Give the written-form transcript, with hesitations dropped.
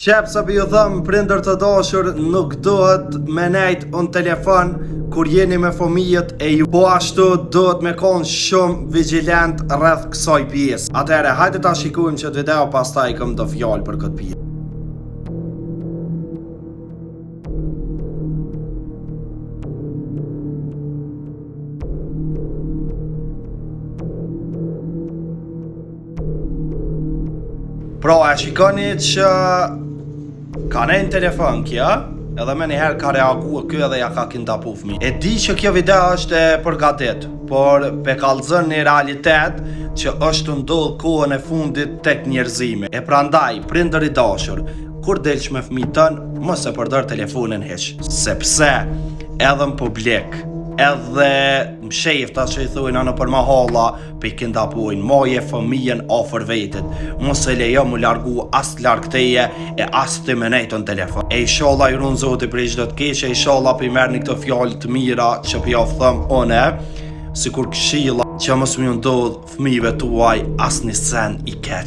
Qep sa për ju thëmë prindër të dashur, nuk duhet me nejt unë telefon kur jeni me fëmijët e ju. Po ashtu duhet me konë shumë vigilent rreth kësaj pjesë. Atëhere, hajde ta shikujmë që të video, pastaj këm do fjallë për këtë pjesë. Pra, e shikoni që ka nejnë telefon kjo, edhe me njëherë ka reagu kjo edhe ja ka kindapu fëmi. E di që kjo video është e përgatit, por pe kallëzën një realitet që është ndodhë kohën e fundit tek njerëzimi. E prandaj, prindër i dashur, kur delsh me fëmi tënë, mos e përdor telefonin hiç, sepse edhe në publik, edhe më shefta që i thujnë anë për mahalla, pe i kindapujnë, moje fëmijen ofër vetit, mos e lejo mu largu as larg teje e as të me nejtë në telefon. E inshallah i runë zoti për i çdo të keqe, inshallah për i merë një këto fjallë të mira që për javë thëmë one, si kur këshilla që mos më ndodh fëmijëve tuaj as një sen i keq.